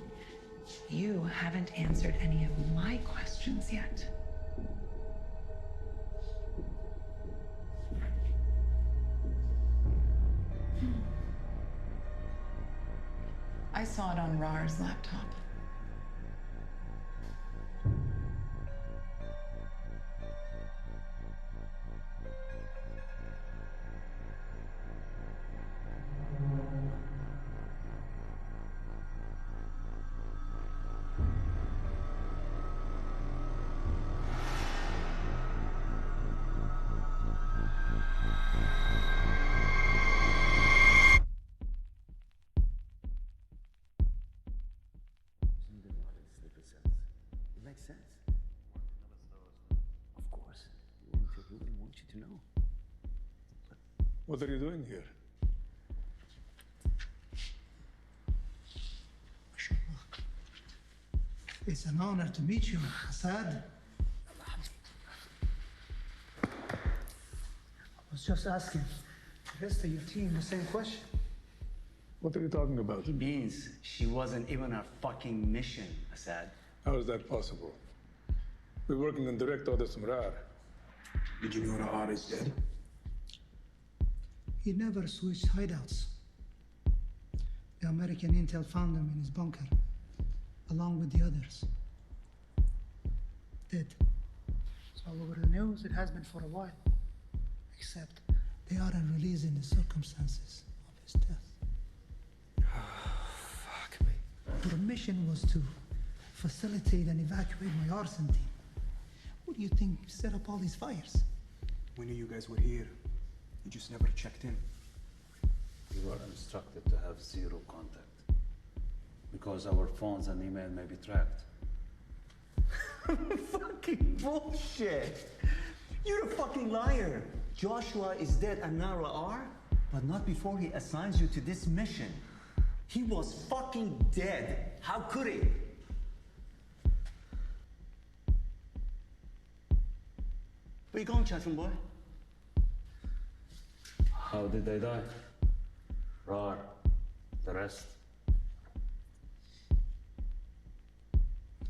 you haven't answered any of my questions yet. I saw it on Rar's laptop. What are you doing here? It's an honor to meet you, Assad. I was just asking the rest of your team the same question. What are you talking about? He means she wasn't even our fucking mission, Assad. How is that possible? We're working in direct orders from Rar. Did you know Rar is dead? He never switched hideouts. The American intel found him in his bunker, along with the others. Dead. It's all over the news. It has been for a while. Except they aren't releasing the circumstances of his death. Fuck me. Your mission was to facilitate and evacuate my arson team. Who do you think set up all these fires? We knew you guys were here. You just never checked in. We were instructed to have zero contact because our phones and email may be tracked. Fucking bullshit! You're a fucking liar. Joshua is dead and Nara are, but not before he assigns you to this mission. He was fucking dead. How could he? Where you going, Chatham boy? How did they die? Rar. The rest?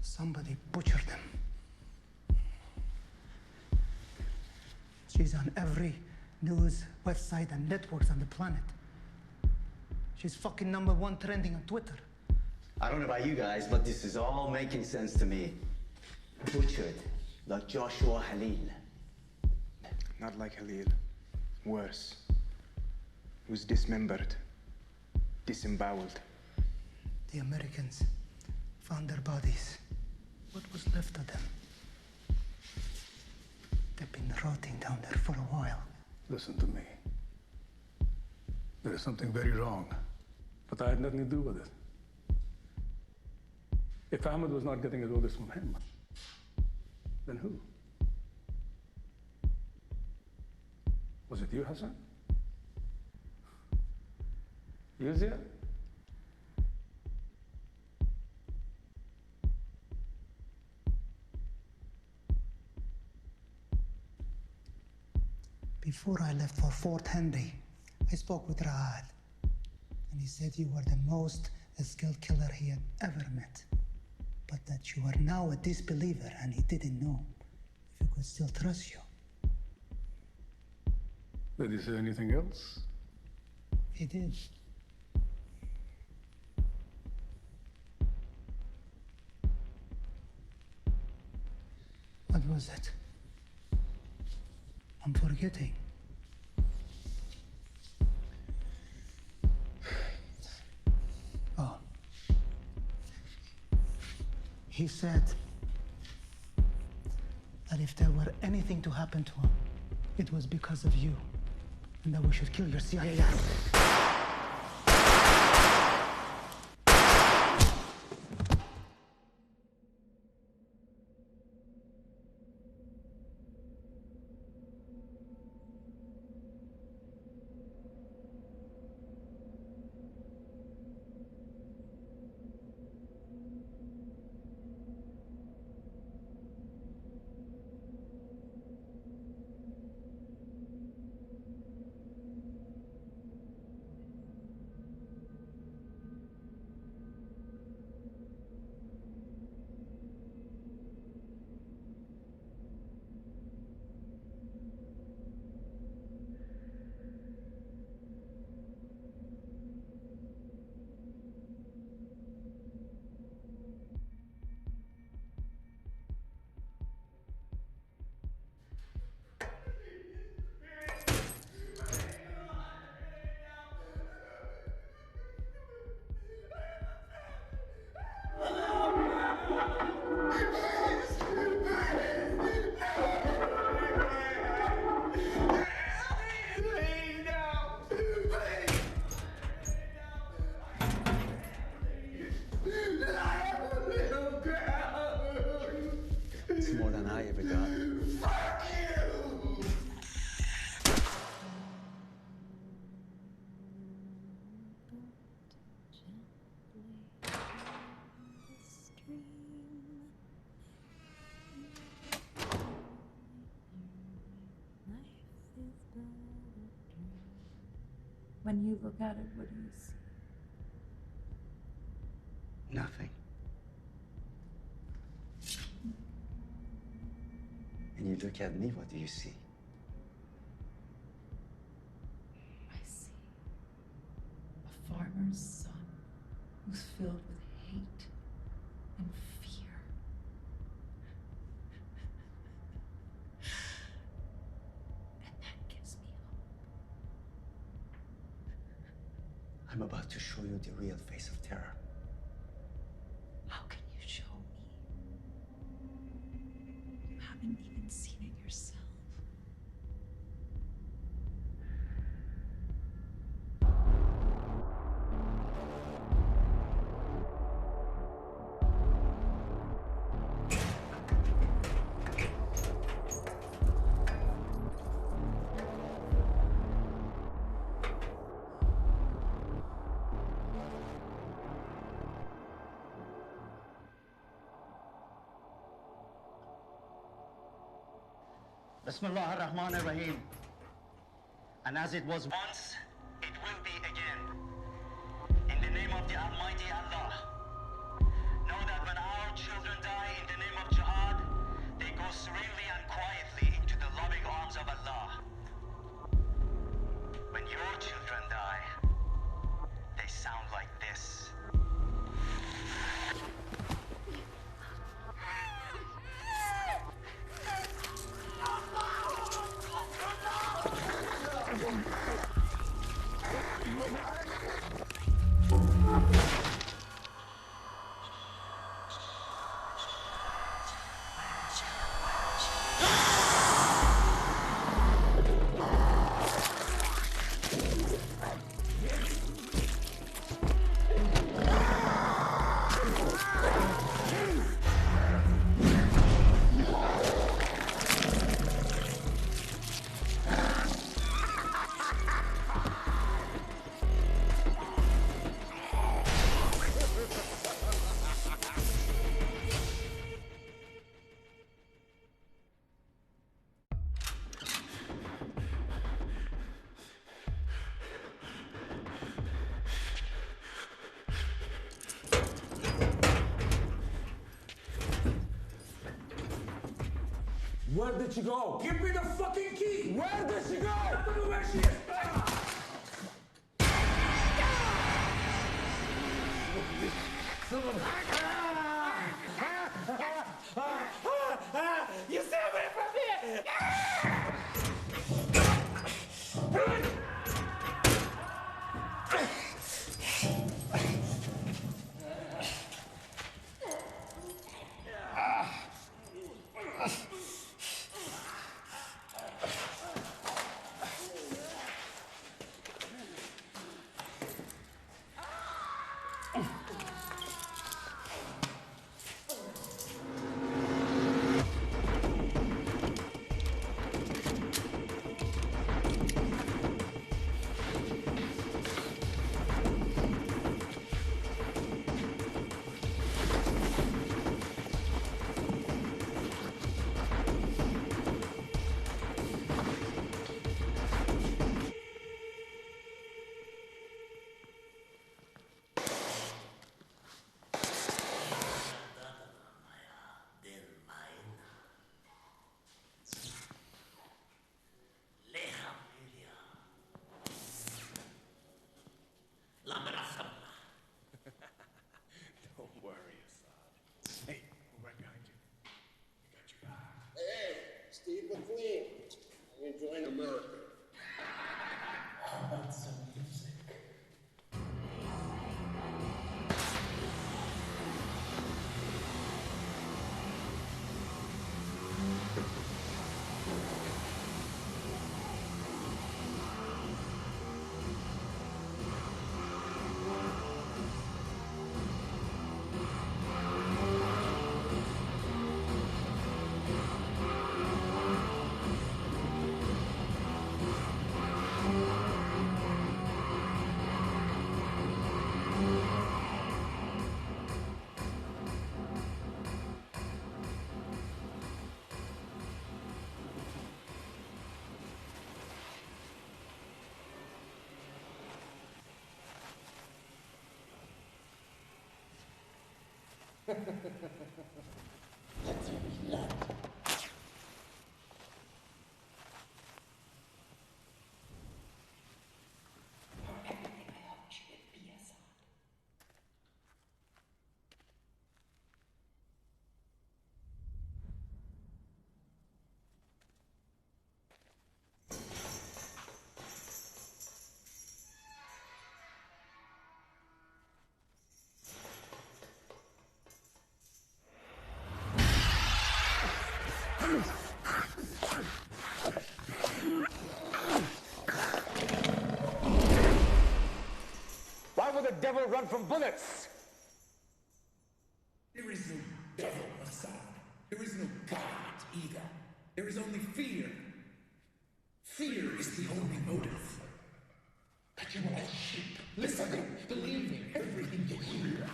Somebody butchered them. She's on every news website and networks on the planet. She's fucking #1 trending on Twitter. I don't know about you guys, but this is all making sense to me. Butchered, like Joshua Halil. Not like Halil. Worse. He was dismembered. Disemboweled. The Americans found their bodies. What was left of them? They've been rotting down there for a while. Listen to me. There is something very wrong, but I had nothing to do with it. If Ahmed was not getting his orders from him, then who? Was it you, Hassan? Yuzia? Before I left for Fort Henry, I spoke with Raad, and he said you were the most skilled killer he had ever met, but that you were now a disbeliever and he didn't know if he could still trust you. Did he say anything else? He did. What was it? I'm forgetting. Oh. He said that if there were anything to happen to him, it was because of you, and that we should kill your CIA ass. When you look at it, what do you see? Nothing. And you look at me, what do you see? I see a farmer's son who's filled with hate and fear. And that gives me hope. I'm about to show you the real face of terror. How can you show me? You haven't even seen it yourself. Bismillah ar-Rahman ar-Rahim. And as it was once, it will be again. In the name of the Almighty Allah. Know that when our children die in the name of jihad, they go serenely and quietly into the loving arms of Allah. When your children die, they sound like this. Where did she go? Give me the fucking key! Where did she go? I don't know where she is! You stay away from me! Why would the devil run from bullets? There is no devil, Assad. There is no God either. There is only fear. Fear is the only motive. But you are all sheep, listening, believing everything you hear.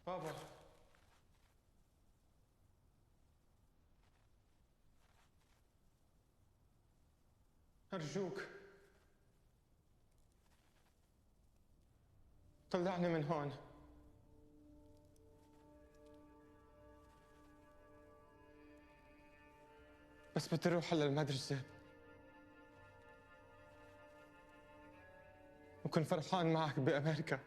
بابا أرجوك طلعني من هون. بس بدي أروح على المدرسة وكن فرحان معك بأمريكا.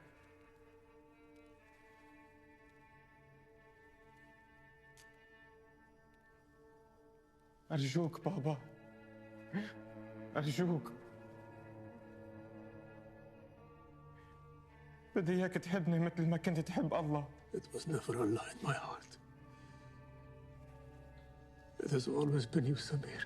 أرجوك بابا، أرجوك، بدي إياك تحبني مثل ما كنت تحب الله. It was never a lie in my heart. It has always been you, Samir.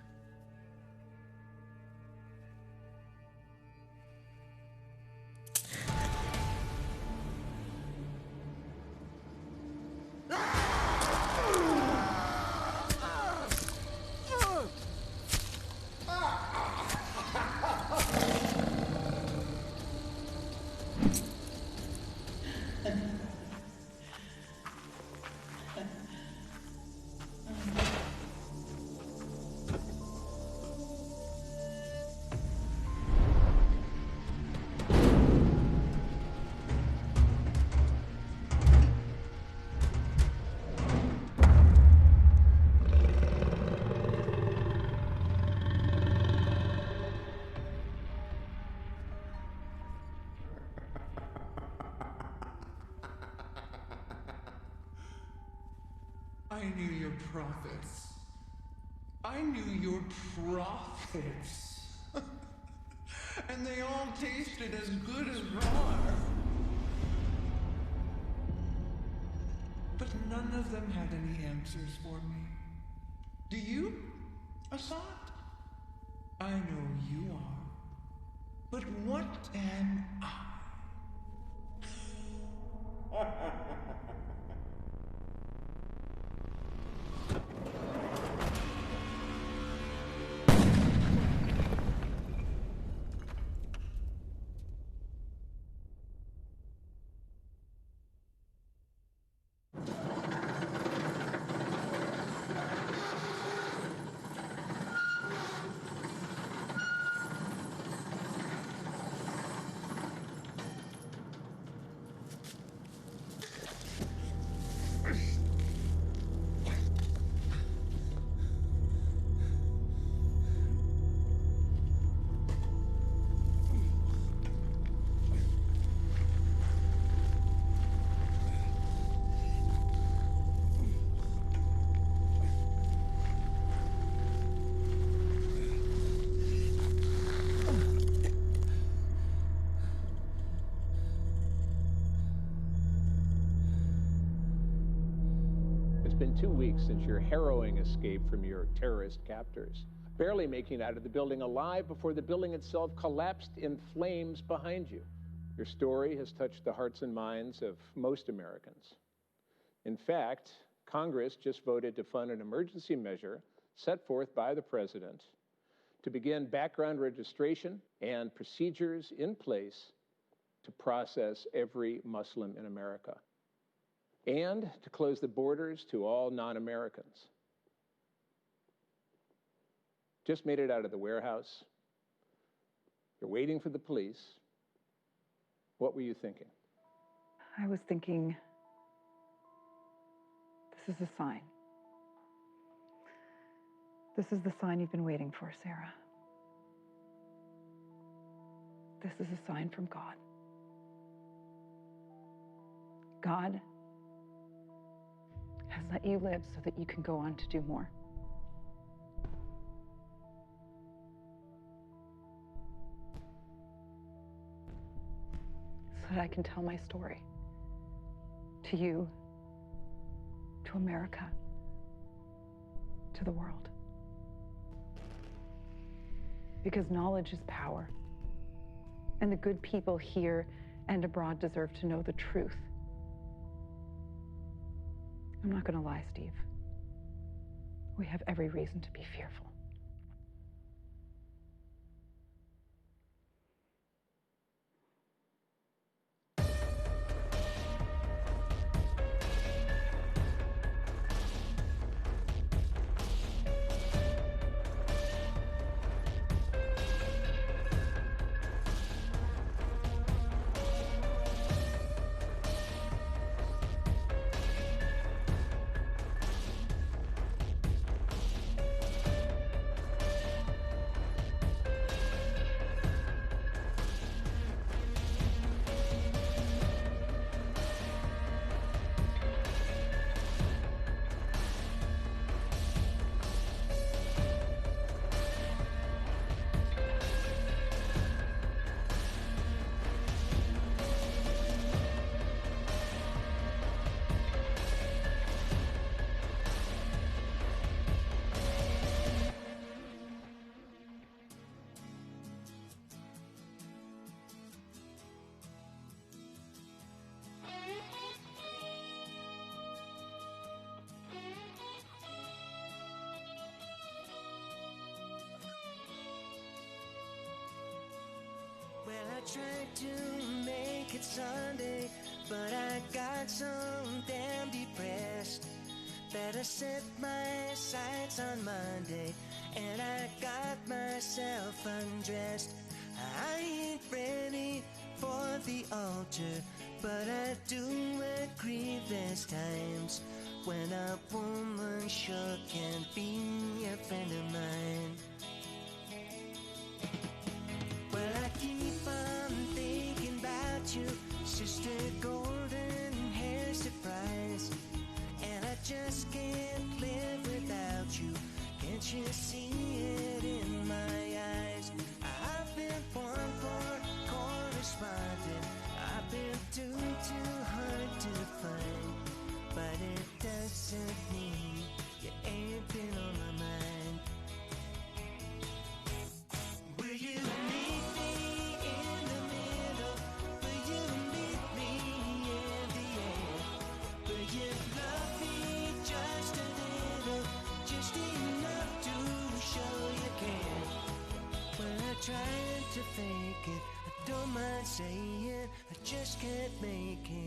I knew your prophets. I knew your prophets. And they all tasted as good as raw. But none of them had any answers for me. Do you, Assad? I know you are. But what am I? It's been 2 weeks since your harrowing escape from your terrorist captors, barely making it out of the building alive before the building itself collapsed in flames behind you. Your story has touched the hearts and minds of most Americans. In fact, Congress just voted to fund an emergency measure set forth by the president to begin background registration and procedures in place to process every Muslim in America and to close the borders to all non-Americans. Just made it out of the warehouse. You're waiting for the police. What were you thinking? I was thinking, this is a sign. This is the sign you've been waiting for, Sarah. This is a sign from God. God has let you live so that you can go on to do more. So that I can tell my story to you, to America, to the world. Because knowledge is power, and the good people here and abroad deserve to know the truth. I'm not going to lie, Steve. We have every reason to be fearful. Well, I tried to make it Sunday, but I got so damn depressed that I set my sights on Monday, and I got myself undressed. I ain't ready for the altar, but I do agree there's times when a woman sure can be a friend of mine. Well, I keep on thinking about you, Sister Golden Hair Surprise, and I just can't live without you. Can't you see it in my eyes? I've been born for correspondent. I've been too hard to find, but it doesn't mean you ain't been on my mind. Will you meet me in the middle? Will you meet me in the air? Will you love me just a little, just enough to show you care? Well, I tried to fake it, I don't mind saying, I just can't make it.